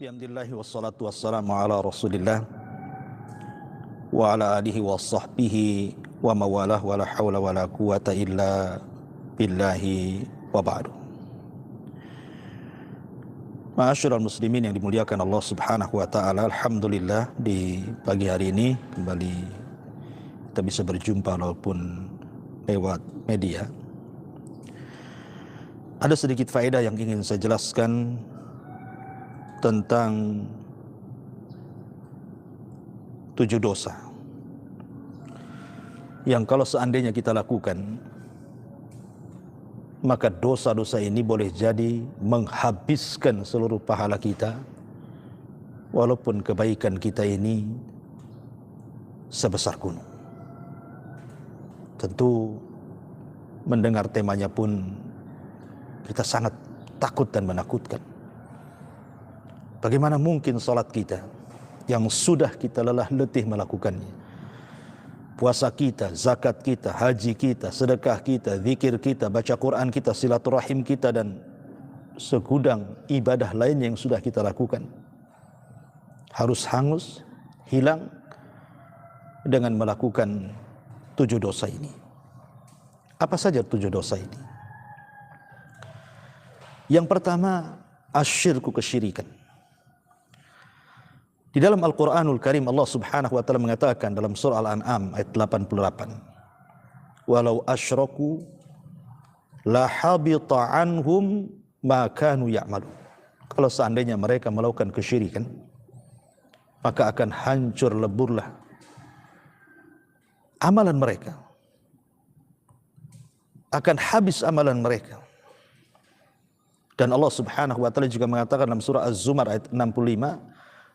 Bihamdillahi wassalatu wassalamu ala rasulillah wa ala alihi wa sahbihi wa mawalah wa la hawla wa la quwata illa billahi wa ba'du. Ma'asyiral muslimin yang dimuliakan Allah subhanahu wa ta'ala, alhamdulillah di pagi hari ini kembali kita bisa berjumpa walaupun lewat media. Ada sedikit faedah yang ingin saya jelaskan tentang 7 dosa yang kalau seandainya kita lakukan, maka dosa-dosa ini boleh jadi menghabiskan seluruh pahala kita, walaupun kebaikan kita ini sebesar gunung. Tentu mendengar temanya pun kita sangat takut dan menakutkan. Bagaimana mungkin salat kita yang sudah kita lelah letih melakukannya, puasa kita, zakat kita, haji kita, sedekah kita, zikir kita, baca Quran kita, silaturahim kita, dan segudang ibadah lain yang sudah kita lakukan harus hangus, hilang dengan melakukan 7 dosa ini. Apa saja 7 dosa ini? Yang pertama, asyirku, kesyirikan. Di dalam Al-Quranul Karim Allah subhanahu wa ta'ala mengatakan dalam surah Al-An'am ayat 88, walau asyraku la habita anhum ma kanu ya'malun. Kalau seandainya mereka melakukan kesyirikan, maka akan hancur leburlah amalan mereka, akan habis amalan mereka. Dan Allah subhanahu wa ta'ala juga mengatakan dalam surah Az-Zumar ayat 65,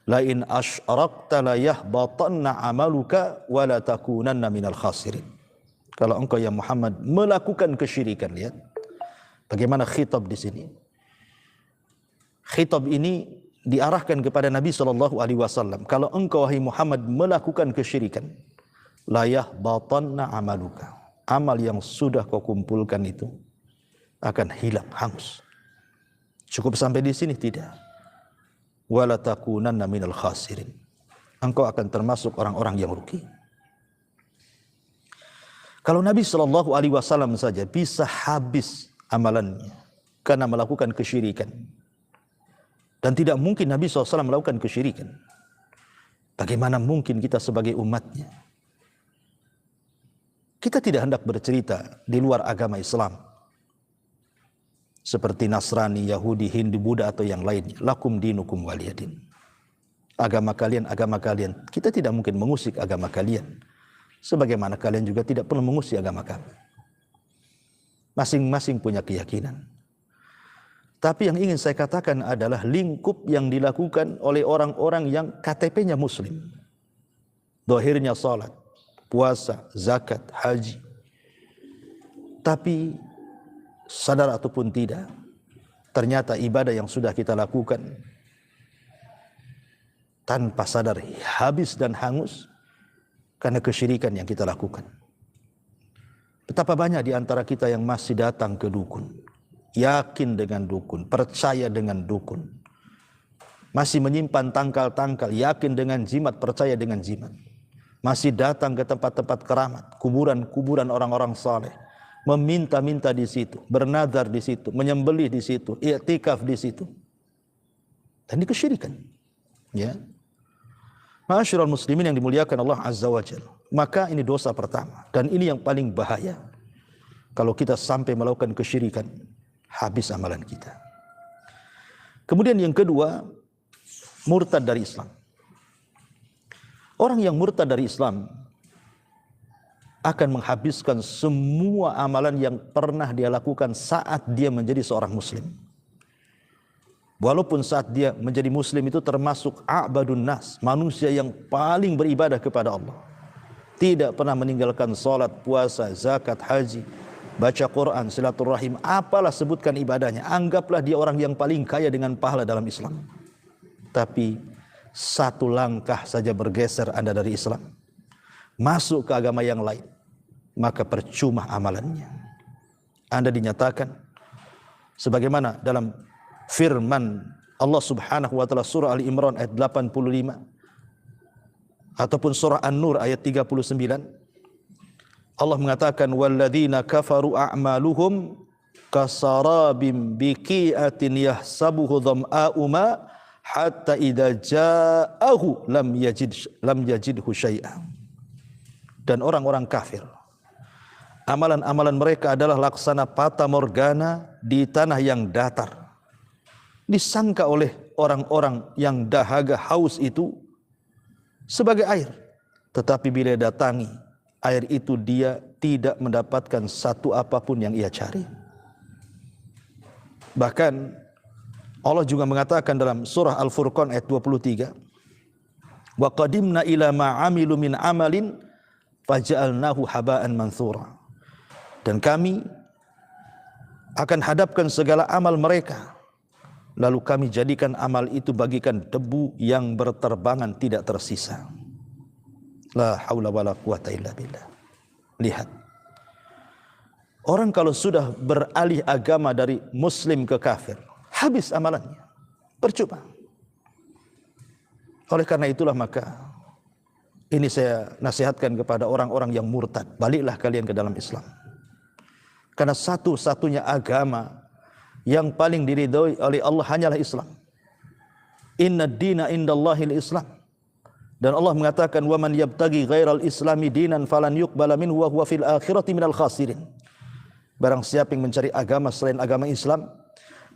la in asyrakta la yahbatanna amaluka wa la takunanna minal khasirin. Kalau engkau ya Muhammad melakukan kesyirikan, lihat bagaimana khitab di sini. Khitab ini diarahkan kepada Nabi SAW. Kalau engkau wahai Muhammad melakukan kesyirikan, la yahbatanna amaluka, amal yang sudah kau kumpulkan itu akan hilang, hangus. Cukup sampai di sini? Tidak. Wala takunanna minal khasirin, engkau akan termasuk orang-orang yang rugi. Kalau Nabi SAW saja bisa habis amalannya karena melakukan kesyirikan, dan tidak mungkin Nabi SAW melakukan kesyirikan, bagaimana mungkin kita sebagai umatnya? Kita tidak hendak bercerita di luar agama Islam seperti Nasrani, Yahudi, Hindu, Buddha atau yang lainnya. Lakum dinukum waliyadin. Agama kalian, agama kalian. Kita tidak mungkin mengusik agama kalian, sebagaimana kalian juga tidak perlu mengusik agama kami. Masing-masing punya keyakinan. Tapi yang ingin saya katakan adalah lingkup yang dilakukan oleh orang-orang yang KTP-nya Muslim, dohirnya salat, puasa, zakat, haji, tapi sadar ataupun tidak, ternyata ibadah yang sudah kita lakukan tanpa sadar habis dan hangus karena kesyirikan yang kita lakukan. Betapa banyak di antara kita yang masih datang ke dukun, yakin dengan dukun, percaya dengan dukun, masih menyimpan tangkal-tangkal, yakin dengan jimat, percaya dengan jimat, masih datang ke tempat-tempat keramat, kuburan-kuburan orang-orang saleh, meminta-minta di situ, bernazar di situ, menyembelih di situ, i'tikaf di situ. Dan ini kesyirikan. Ya. Ma'asyiral muslimin yang dimuliakan Allah Azza wa Jalla. Maka ini dosa pertama, dan ini yang paling bahaya. Kalau kita sampai melakukan kesyirikan, habis amalan kita. Kemudian yang kedua, murtad dari Islam. Orang yang murtad dari Islam akan menghabiskan semua amalan yang pernah dia lakukan saat dia menjadi seorang muslim. Walaupun saat dia menjadi muslim itu termasuk a'badun nas, manusia yang paling beribadah kepada Allah, tidak pernah meninggalkan salat, puasa, zakat, haji, baca Quran, silaturahim, apalah sebutkan ibadahnya, anggaplah dia orang yang paling kaya dengan pahala dalam Islam. Tapi satu langkah saja bergeser Anda dari Islam, masuk ke agama yang lain, maka percuma amalannya. Anda dinyatakan sebagaimana dalam firman Allah Subhanahu wa taala surah Ali Imran ayat 85 ataupun surah An-Nur ayat 39, Allah mengatakan walladzina kafaru a'maluhum kasarabim biqi'atin yahsabuhu dhama'u ma hatta idza ja'ahu lam yajidhu syai'a. Dan orang-orang kafir, amalan-amalan mereka adalah laksana fata morgana di tanah yang datar. Disangka oleh orang-orang yang dahaga haus itu sebagai air, tetapi bila datangi air itu dia tidak mendapatkan satu apapun yang ia cari. Bahkan Allah juga mengatakan dalam surah Al-Furqan ayat 23, wa qadimna ila ma 'amilu min amalin faja'alnahu haba'an manthura. Dan kami akan hadapkan segala amal mereka, lalu kami jadikan amal itu bagikan debu yang berterbangan tidak tersisa. La haula wala quwata illa billah. Lihat, orang kalau sudah beralih agama dari muslim ke kafir, habis amalannya, percuma. Oleh karena itulah maka ini saya nasihatkan kepada orang-orang yang murtad, baliklah kalian ke dalam Islam. Karena satu-satunya agama yang paling diridhoi oleh Allah hanyalah Islam. Inna dina indallahil Islam. Dan Allah mengatakan wa man yabtaghi ghairal islami dinan falan yuqbala minhu wa huwa fil akhirati minal khasirin. Barang siapa yang mencari agama selain agama Islam,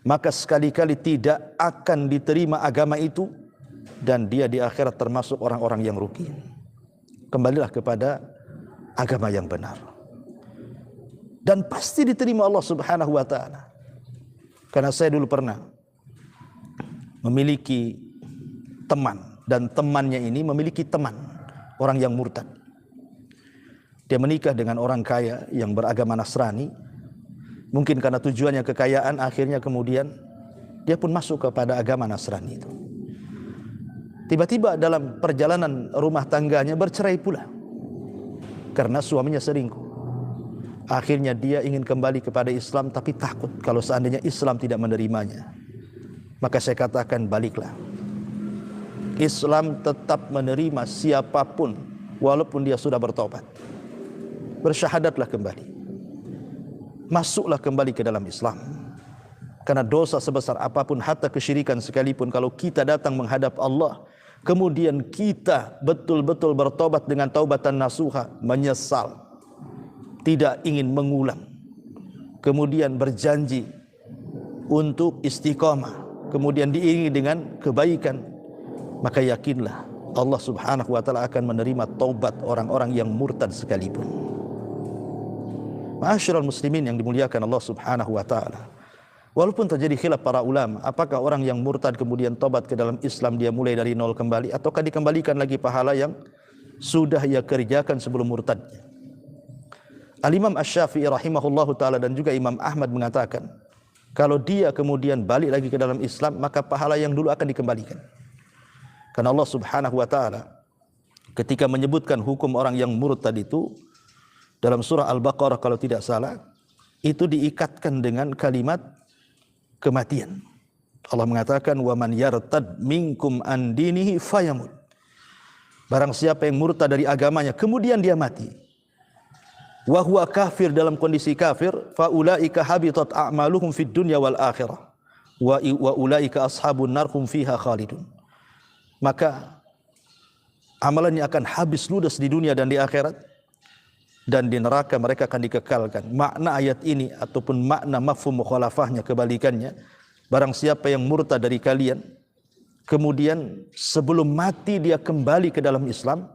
maka sekali-kali tidak akan diterima agama itu dan dia di akhirat termasuk orang-orang yang rugi. Kembalilah kepada agama yang benar. Dan pasti diterima Allah Subhanahu wa taala. Karena saya dulu pernah memiliki teman, dan temannya ini memiliki teman orang yang murtad. Dia menikah dengan orang kaya yang beragama Nasrani. Mungkin karena tujuannya kekayaan, akhirnya kemudian dia pun masuk kepada agama Nasrani itu. Tiba-tiba dalam perjalanan rumah tangganya bercerai pula karena suaminya selingkuh. Akhirnya dia ingin kembali kepada Islam, tapi takut kalau seandainya Islam tidak menerimanya. Maka saya katakan baliklah. Islam tetap menerima siapapun walaupun dia sudah bertobat. Bersyahadatlah kembali. Masuklah kembali ke dalam Islam. Karena dosa sebesar apapun, hatta kesyirikan sekalipun, kalau kita datang menghadap Allah, kemudian kita betul-betul bertobat dengan taubatan nasuha, menyesal, tidak ingin mengulang, kemudian berjanji untuk istiqamah, kemudian diiringi dengan kebaikan, maka yakinlah Allah Subhanahu wa taala akan menerima taubat orang-orang yang murtad sekalipun. Ma'asyiral muslimin yang dimuliakan Allah Subhanahu wa taala, walaupun terjadi khilaf para ulama, apakah orang yang murtad kemudian taubat ke dalam Islam dia mulai dari nol kembali, ataukah dikembalikan lagi pahala yang sudah ia kerjakan sebelum murtadnya? Al-Imam Asy-Syafi'i rahimahullahu taala dan juga Imam Ahmad mengatakan, kalau dia kemudian balik lagi ke dalam Islam, maka pahala yang dulu akan dikembalikan. Karena Allah Subhanahu wa taala ketika menyebutkan hukum orang yang murtad itu dalam surah Al-Baqarah kalau tidak salah, itu diikatkan dengan kalimat kematian. Allah mengatakan wa man yartad minkum an dinihi fayamut. Barang siapa yang murtad dari agamanya kemudian dia mati, wa huwa kafir, dalam kondisi kafir, fa ulaika habitat a'maluhum fid dunya wal akhirah wa ulaika ashabun nar hum fiha khalidun. Maka amalannya akan habis ludes di dunia dan di akhirat, dan di neraka mereka akan dikekalkan. Makna ayat ini ataupun makna mafhum mukhalafahnya kebalikannya, barang siapa yang murtad dari kalian kemudian sebelum mati dia kembali ke dalam Islam,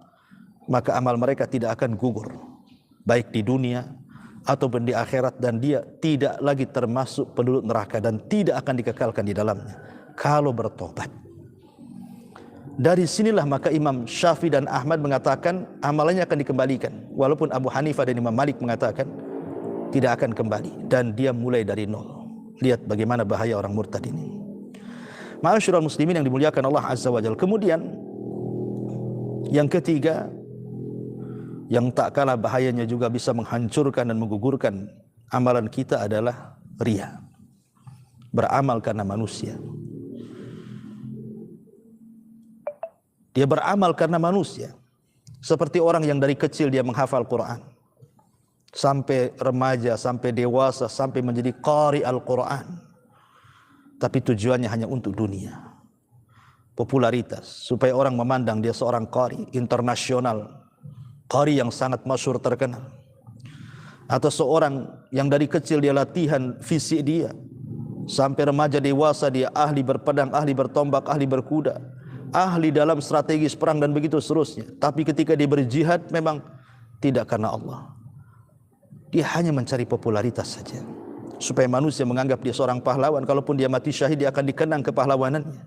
maka amal mereka tidak akan gugur baik di dunia ataupun di akhirat, dan dia tidak lagi termasuk penduduk neraka dan tidak akan dikekalkan di dalamnya kalau bertobat. Dari sinilah maka Imam Syafi'i dan Ahmad mengatakan amalannya akan dikembalikan, walaupun Abu Hanifah dan Imam Malik mengatakan tidak akan kembali dan dia mulai dari nol. Lihat bagaimana bahaya orang murtad ini. Ma'asyiral muslimin yang dimuliakan Allah Azza wa Jalla. Kemudian yang ketiga, yang tak kalah bahayanya juga bisa menghancurkan dan menggugurkan amalan kita adalah riya. Beramal karena manusia. Dia beramal karena manusia. Seperti orang yang dari kecil dia menghafal Quran. Sampai remaja, sampai dewasa, sampai menjadi qari Al-Quran. Tapi tujuannya hanya untuk dunia. Popularitas. Supaya orang memandang dia seorang qari internasional. Qari yang sangat masyhur terkenal. Atau seorang yang dari kecil dia latihan fisik dia. Sampai remaja dewasa dia ahli berpedang, ahli bertombak, ahli berkuda. Ahli dalam strategis perang dan begitu seterusnya. Tapi ketika dia berjihad memang tidak karena Allah. Dia hanya mencari popularitas saja. Supaya manusia menganggap dia seorang pahlawan. Kalaupun dia mati syahid dia akan dikenang kepahlawanannya.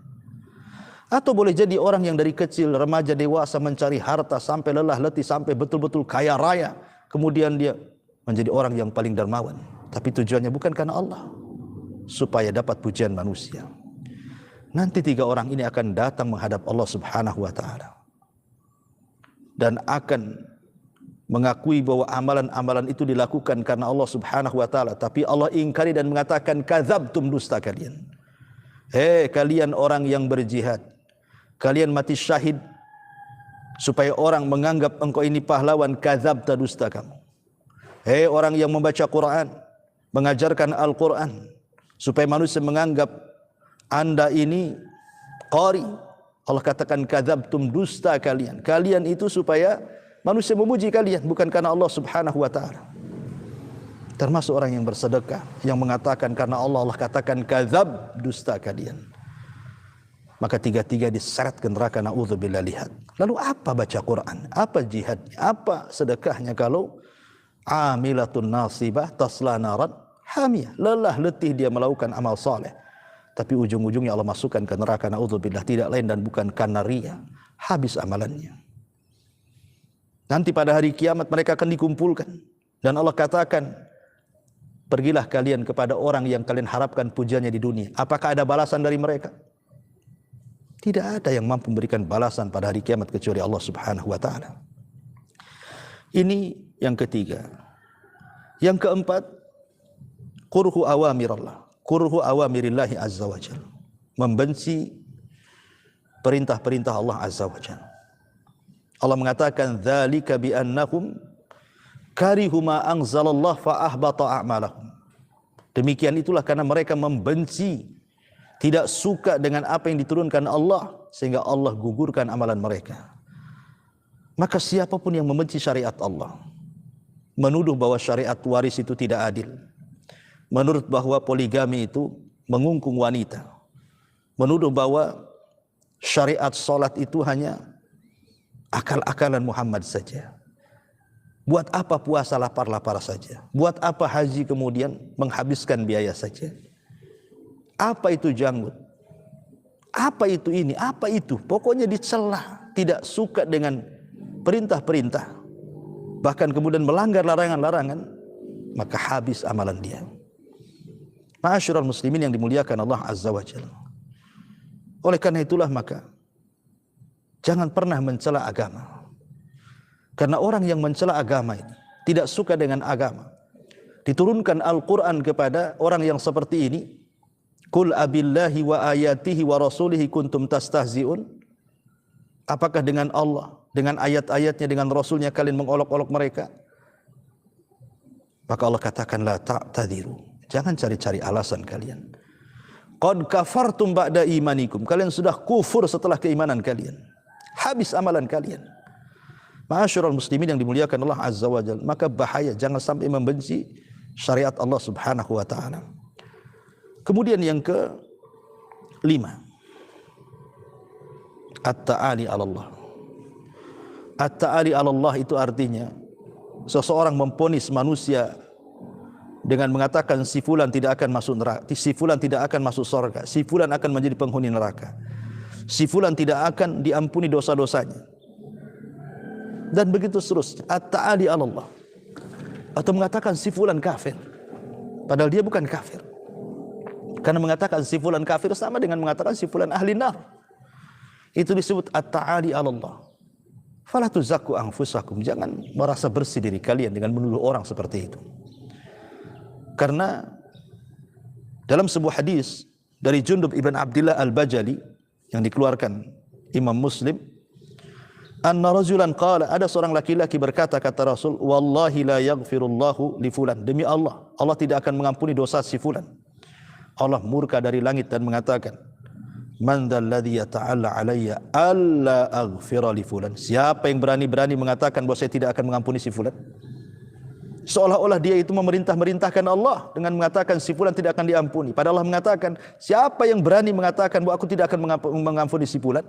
Atau boleh jadi orang yang dari kecil, remaja, dewasa mencari harta sampai lelah letih, sampai betul-betul kaya raya. Kemudian dia menjadi orang yang paling dermawan. Tapi tujuannya bukan karena Allah. Supaya dapat pujian manusia. Nanti 3 orang ini akan datang menghadap Allah Subhanahu wa ta'ala. Dan akan mengakui bahwa amalan-amalan itu dilakukan karena Allah Subhanahu wa ta'ala. Tapi Allah ingkari dan mengatakan, kadzabtum, dusta kalian. Hei kalian orang yang berjihad. Kalian mati syahid supaya orang menganggap engkau ini pahlawan, kadzabta, dusta kamu. Hei orang yang membaca Quran, mengajarkan Al-Quran, supaya manusia menganggap anda ini qari. Allah katakan kadzabtum, dusta kalian. Kalian itu supaya manusia memuji kalian, bukan karena Allah Subhanahu wa ta'ala. Termasuk orang yang bersedekah, yang mengatakan karena Allah, Allah katakan kadzab, dusta kalian. Maka 3-3 diseret ke neraka, na'udzubillah. Lihat. Lalu apa baca Quran? Apa jihadnya? Apa sedekahnya kalau amilatun nasibah tasla naran hamiyah. Lelah letih dia melakukan amal saleh. Tapi ujung-ujungnya Allah masukkan ke neraka, na'udzubillah. Tidak lain dan bukan karena riya. Habis amalannya. Nanti pada hari kiamat mereka akan dikumpulkan. Dan Allah katakan, pergilah kalian kepada orang yang kalian harapkan pujiannya di dunia. Apakah ada balasan dari mereka? Tidak ada yang mampu memberikan balasan pada hari kiamat kecuali Allah Subhanahu wa ta'ala. Ini yang ketiga. Yang keempat, kurhu awamirallah. Kurhu awamirillahi azza wa jalla. Membenci perintah-perintah Allah azza wa jalla. Allah mengatakan, dzalika bi annahum karihu ma anzalallah fa ahbata a'malahum. Demikian itulah karena mereka membenci, tidak suka dengan apa yang diturunkan Allah, sehingga Allah gugurkan amalan mereka. Maka siapapun yang membenci syariat Allah, menuduh bahwa syariat waris itu tidak adil, menurut bahwa poligami itu mengungkung wanita, menuduh bahwa syariat salat itu hanya akal-akalan Muhammad saja. Buat apa puasa lapar-lapar saja? Buat apa haji kemudian menghabiskan biaya saja? Apa itu janggut? Apa itu ini? Apa itu? Pokoknya dicela, tidak suka dengan perintah-perintah, bahkan kemudian melanggar larangan-larangan, maka habis amalan dia. Ma'asyiral muslimin yang dimuliakan Allah azza wa jalla. Oleh karena itulah maka jangan pernah mencela agama. Karena orang yang mencela agama ini tidak suka dengan agama. Diturunkan Al-Quran kepada orang yang seperti ini. Qul abillahi wa ayatihi wa rasulihi kuntum tastahzi'un. Apakah dengan Allah, dengan ayat-ayatnya, dengan Rasulnya kalian mengolok-olok mereka? Maka Allah katakan, la ta'tadiru. Jangan cari-cari alasan kalian. Qad kafartum ba'da imanikum. Kalian sudah kufur setelah keimanan kalian. Habis amalan kalian. Ma'asyiral muslimin yang dimuliakan Allah azza wa jalla. Maka bahaya, jangan sampai membenci syariat Allah subhanahu wa ta'ala. Kemudian yang ke-5, at-ta'ali 'ala Allah. At-ta'ali 'ala Allah itu artinya seseorang memponis manusia dengan mengatakan si fulan tidak akan masuk neraka, si fulan tidak akan masuk surga, si fulan akan menjadi penghuni neraka, si fulan tidak akan diampuni dosa-dosanya, dan begitu seterusnya. At-ta'ali 'ala Allah. Atau mengatakan si fulan kafir, padahal dia bukan kafir. Karena mengatakan si fulan kafir sama dengan mengatakan si fulan ahli nar. Itu disebut at-ta'ali 'ala Allah. Fala tuzakku anfusakum. Jangan merasa bersih diri kalian dengan menuduh orang seperti itu. Karena dalam sebuah hadis dari Jundub ibn Abdillah al-Bajali yang dikeluarkan Imam Muslim, Anna rajulan qala, ada seorang laki-laki berkata, kata Rasul, wallahi la yaghfirullahu li fulan, demi Allah, Allah tidak akan mengampuni dosa si fulan. Allah murka dari langit dan mengatakan, man dzalladzi yata'alla alayya alla aghfira li fulan, siapa yang berani-berani mengatakan bahwa saya tidak akan mengampuni si fulan? Seolah-olah dia itu memerintah-merintahkan Allah dengan mengatakan si fulan tidak akan diampuni. Padahal Allah mengatakan, siapa yang berani mengatakan bahwa aku tidak akan mengampuni si fulan?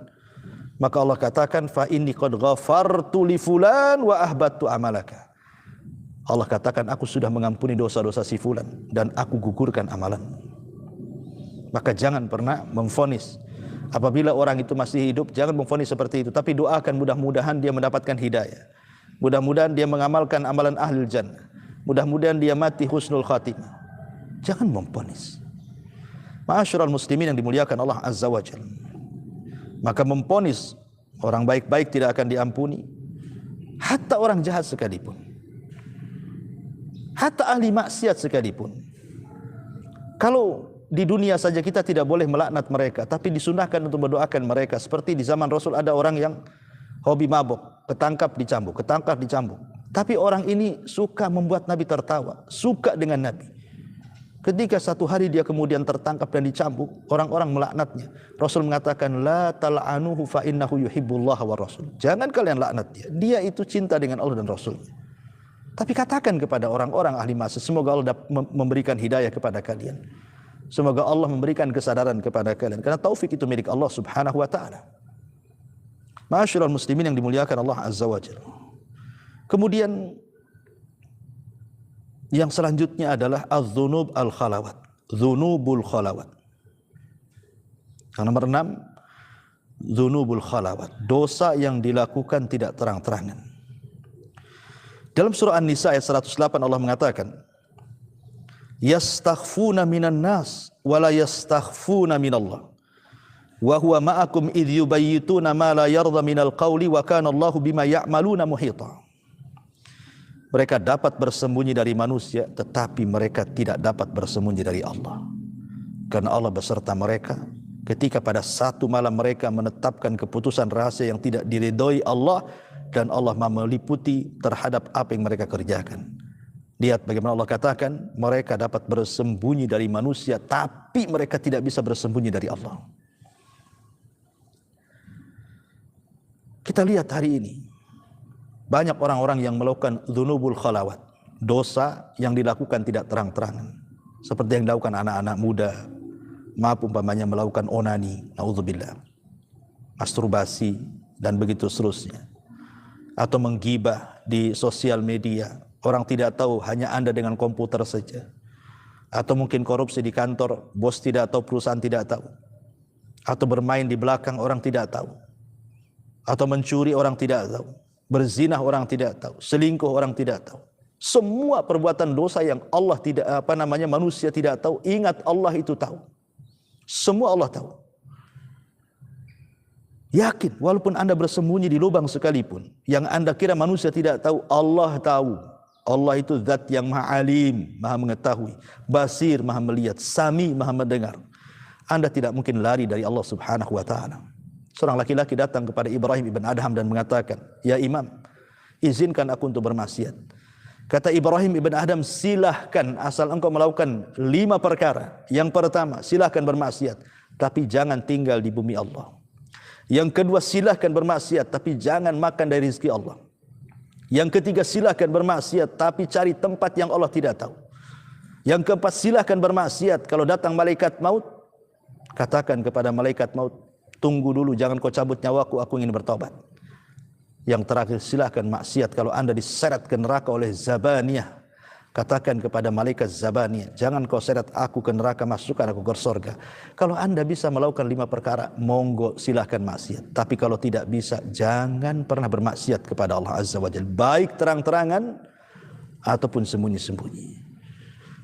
Maka Allah katakan, fa inni qad ghafartu li fulan wa ahbattu amalaka. Allah katakan, aku sudah mengampuni dosa-dosa si fulan dan aku gugurkan amalan. Maka jangan pernah memvonis. Apabila orang itu masih hidup, jangan memvonis seperti itu, tapi doakan mudah-mudahan dia mendapatkan hidayah. Mudah-mudahan dia mengamalkan amalan ahlul jannah. Mudah-mudahan dia mati husnul khatimah. Jangan memvonis. Ma'asyiral muslimin yang dimuliakan Allah Azza wa Jalla. Maka memvonis orang baik-baik tidak akan diampuni, hatta orang jahat sekalipun, hatta ahli maksiat sekalipun. Kalau di dunia saja kita tidak boleh melaknat mereka, tapi disunahkan untuk mendoakan mereka. Seperti di zaman Rasul ada orang yang hobi mabuk, ketangkap dicambuk. Tapi orang ini suka membuat Nabi tertawa, suka dengan Nabi. Ketika satu hari dia kemudian tertangkap dan dicambuk, orang-orang melaknatnya. Rasul mengatakan, la tal'anuhu fa innahu yuhibbullah wa rasul. Jangan kalian laknat dia. Dia itu cinta dengan Allah dan Rasulnya. Tapi katakan kepada orang-orang ahli maksiat, semoga Allah memberikan hidayah kepada kalian. Semoga Allah memberikan kesadaran kepada kalian. Karena taufik itu milik Allah subhanahu wa ta'ala. Ma'asyiral muslimin yang dimuliakan Allah Azza wa Jalla. Kemudian yang selanjutnya adalah az-dzunub al-khalawat, dzunubul khalawat. Yang nomor 6, dzunubul khalawat, dosa yang dilakukan tidak terang-terangan. Dalam surah An-Nisa ayat 108 Allah mengatakan, yastakhfuna minan nas wa la yastakhfuna minallah wa huwa ma'akum idh yubayyituna ma la yarda minal qawli wa kana Allahu bima ya'maluna muhita. Mereka dapat bersembunyi dari manusia, tetapi mereka tidak dapat bersembunyi dari Allah. Karena Allah beserta mereka ketika pada satu malam mereka menetapkan keputusan rahasia yang tidak diridhoi Allah, dan Allah meliputi terhadap apa yang mereka kerjakan. Lihat bagaimana Allah katakan, mereka dapat bersembunyi dari manusia, tapi mereka tidak bisa bersembunyi dari Allah. Kita lihat hari ini, banyak orang-orang yang melakukan dzunubul khalawat, dosa yang dilakukan tidak terang-terangan. Seperti yang dilakukan anak-anak muda, maaf umpamanya melakukan onani, naudzubillah, masturbasi, dan begitu seterusnya. Atau menggibah di sosial media, orang tidak tahu, hanya Anda dengan komputer saja. Atau mungkin korupsi di kantor, bos tidak tahu, perusahaan tidak tahu. Atau bermain di belakang, orang tidak tahu. Atau mencuri, orang tidak tahu. Berzinah orang tidak tahu, selingkuh orang tidak tahu. Semua perbuatan dosa yang Allah tidak manusia tidak tahu, ingat Allah itu tahu. Semua Allah tahu. Yakin, walaupun Anda bersembunyi di lubang sekalipun, yang Anda kira manusia tidak tahu, Allah tahu. Allah itu zat yang maha alim, maha mengetahui, basir, maha melihat, sami, maha mendengar. Anda tidak mungkin lari dari Allah subhanahu wa ta'ala. Seorang laki-laki datang kepada Ibrahim ibn Adham dan mengatakan, ya Imam, izinkan aku untuk bermaksiat. Kata Ibrahim ibn Adham, silahkan asal engkau melakukan 5 perkara. Yang pertama, silahkan bermaksiat, tapi jangan tinggal di bumi Allah. Yang kedua, silahkan bermaksiat, tapi jangan makan dari rezeki Allah. Yang ketiga, silahkan bermaksiat, tapi cari tempat yang Allah tidak tahu. Yang keempat, silahkan bermaksiat, kalau datang malaikat maut, katakan kepada malaikat maut, tunggu dulu, jangan kau cabut nyawaku, aku ingin bertobat. Yang terakhir, silahkan maksiat kalau Anda diseret ke neraka oleh Zabaniyah. Katakan kepada malaikat Zabaniyah, jangan kau seret aku ke neraka, masukkan aku ke surga. Kalau Anda bisa melakukan 5 perkara, monggo silahkan maksiat. Tapi kalau tidak bisa, jangan pernah bermaksiat kepada Allah Azza wa Jalla, baik terang-terangan ataupun sembunyi-sembunyi.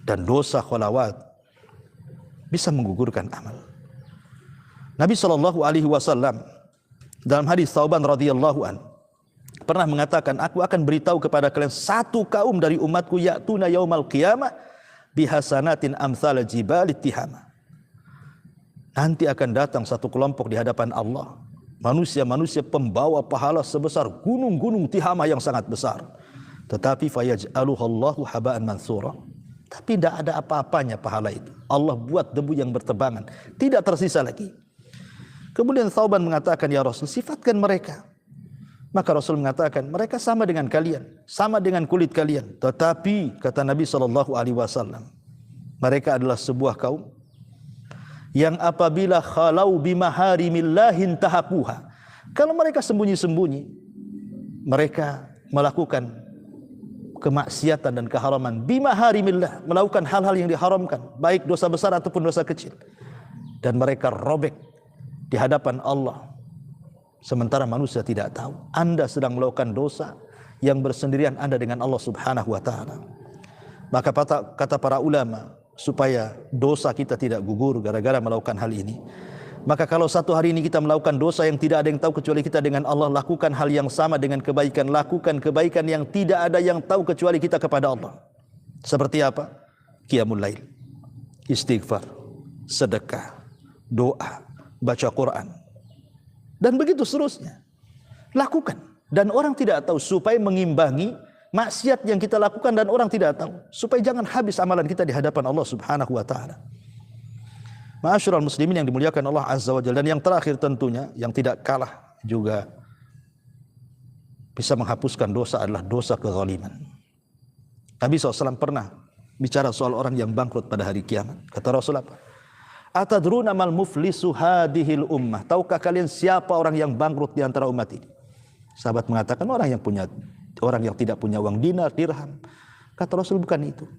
Dan dosa khalawat bisa menggugurkan amal. Nabi SAW dalam hadis Thauban radhiyallahu an pernah mengatakan, aku akan beritahu kepada kalian satu kaum dari umatku, ya'tuna yaumal qiyamah bihasanatin amsal jibal tihama. Nanti akan datang satu kelompok di hadapan Allah, manusia-manusia pembawa pahala sebesar gunung-gunung Tihamah yang sangat besar. Tetapi fayaj'aluhallahu haba'an mansura. Tapi tidak ada apa-apanya pahala itu. Allah buat debu yang bertebangan, tidak tersisa lagi. Kemudian Thauban mengatakan, ya Rasul, sifatkan mereka. Maka Rasul mengatakan, mereka sama dengan kalian, sama dengan kulit kalian. Tetapi kata Nabi SAW, mereka adalah sebuah kaum yang apabila khalau bimaharimillahin tahakuha, kalau mereka sembunyi-sembunyi, mereka melakukan kemaksiatan dan keharaman bimaharimillah, melakukan hal-hal yang diharamkan, baik dosa besar ataupun dosa kecil, dan mereka robek di hadapan Allah, sementara manusia tidak tahu. Anda sedang melakukan dosa yang bersendirian Anda dengan Allah Subhanahu wa taala. Maka kata para ulama, supaya dosa kita tidak gugur gara-gara melakukan hal ini, maka kalau satu hari ini kita melakukan dosa yang tidak ada yang tahu kecuali kita dengan Allah, lakukan hal yang sama dengan kebaikan. Lakukan kebaikan yang tidak ada yang tahu kecuali kita kepada Allah. Seperti apa? Qiyamul lail, istighfar, sedekah, doa, baca Quran, dan begitu seterusnya. Lakukan, dan orang tidak tahu, supaya mengimbangi maksiat yang kita lakukan dan orang tidak tahu, supaya jangan habis amalan kita di hadapan Allah Subhanahu wa taala. Ma'asyiral muslimin yang dimuliakan Allah Azza wa Jalla, dan yang terakhir tentunya yang tidak kalah juga bisa menghapuskan dosa adalah dosa kezaliman. Nabi SAW pernah bicara soal orang yang bangkrut pada hari kiamat. Kata Rasul apa? Atadruna mal muflisu hadhil ummah. Tahukah kalian siapa orang yang bangkrut di antara umat ini? Sahabat mengatakan orang yang tidak punya uang dinar, dirham. Kata Rasul, bukan itu.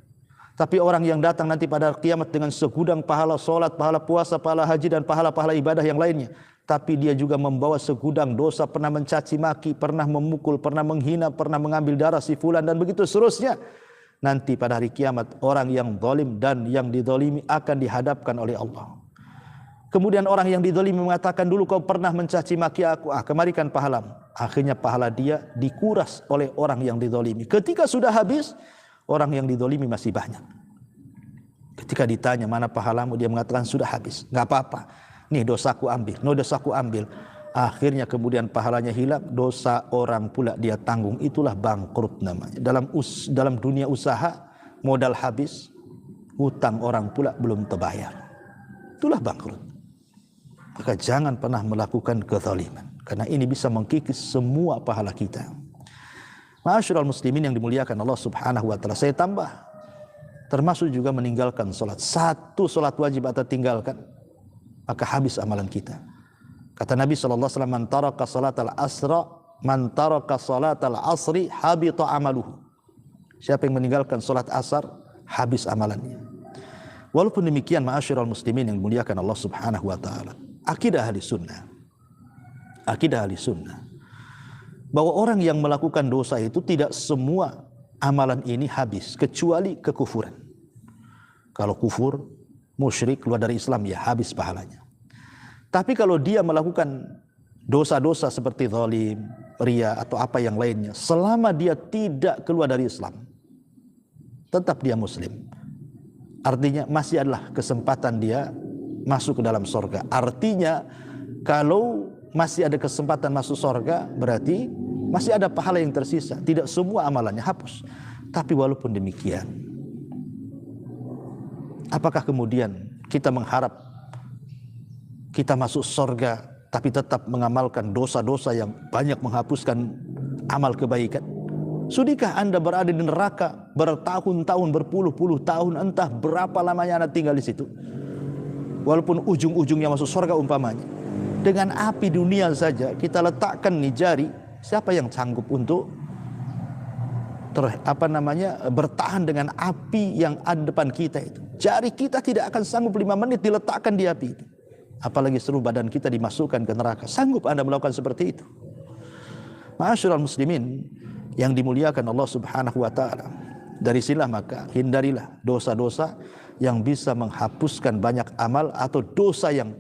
Tapi orang yang datang nanti pada kiamat dengan segudang pahala solat, pahala puasa, pahala haji, dan pahala-pahala ibadah yang lainnya. Tapi dia juga membawa segudang dosa, pernah mencaci maki, pernah memukul, pernah menghina, pernah mengambil darah si fulan, dan begitu seterusnya. Nanti pada hari kiamat orang yang zalim dan yang dizalimi akan dihadapkan oleh Allah. Kemudian orang yang dizalimi mengatakan, dulu kau pernah mencaci maki aku, kemarikan pahalamu. Akhirnya pahala dia dikuras oleh orang yang dizalimi. Ketika sudah habis, orang yang dizalimi masih banyak. Ketika ditanya mana pahalamu, dia mengatakan sudah habis, nggak apa-apa. Nih dosaku ambil, dosaku ambil. Akhirnya kemudian pahalanya hilang, dosa orang pula dia tanggung. Itulah bangkrut namanya. Dalam dunia usaha, modal habis, hutang orang pula belum terbayar. Itulah bangkrut. Maka jangan pernah melakukan kezaliman, karena ini bisa mengkikis semua pahala kita. Ma'asyiral muslimin yang dimuliakan Allah Subhanahu wa taala, saya tambah termasuk juga meninggalkan salat. Satu salat wajib atau tinggalkan, maka habis amalan kita. Kata Nabi sallallahu alaihi wasallam, man taraka salatal asri habita amaluhu. Siapa yang meninggalkan salat asar, habis amalannya. Walaupun demikian, ma'asyiral muslimin yang dimuliakan Allah Subhanahu wa taala, akidah ahli sunnah bahwa orang yang melakukan dosa itu tidak semua amalan ini habis, kecuali kekufuran. Kalau kufur, musyrik, keluar dari Islam, ya habis pahalanya. Tapi kalau dia melakukan dosa-dosa seperti zalim, ria, atau apa yang lainnya, selama dia tidak keluar dari Islam, tetap dia muslim. Artinya masih adalah kesempatan dia masuk ke dalam sorga. Artinya kalau masih ada kesempatan masuk sorga, berarti masih ada pahala yang tersisa. Tidak semua amalannya hapus. Tapi walaupun demikian, apakah kemudian kita mengharap kita masuk sorga tapi tetap mengamalkan dosa-dosa yang banyak menghapuskan amal kebaikan? Sudikah Anda berada di neraka bertahun-tahun, berpuluh-puluh tahun, entah berapa lamanya Anda tinggal di situ, walaupun ujung-ujungnya masuk sorga umpamanya? Dengan api dunia saja kita letakkan nih jari, siapa yang sanggup untuk bertahan dengan api yang ada depan kita itu? Jari kita tidak akan sanggup 5 menit diletakkan di api itu. Apalagi seluruh badan kita dimasukkan ke neraka. Sanggup Anda melakukan seperti itu? Ma'asyiral muslimin yang dimuliakan Allah Subhanahu wa taala, dari sinilah maka hindarilah dosa-dosa yang bisa menghapuskan banyak amal, atau dosa yang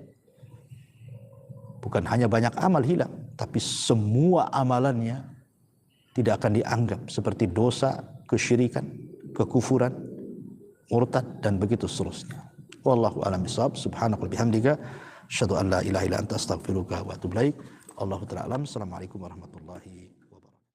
bukan hanya banyak amal hilang, tapi semua amalannya tidak akan dianggap seperti dosa, kesyirikan, kekufuran, murtad, dan begitu seterusnya. Wallahu a'lam bishawab. Subhanaka wa bihamdika asyhadu an la ilaha illa anta astaghfiruka wa atubu ilaik. Allahu ta'ala alam. Assalamualaikum warahmatullahi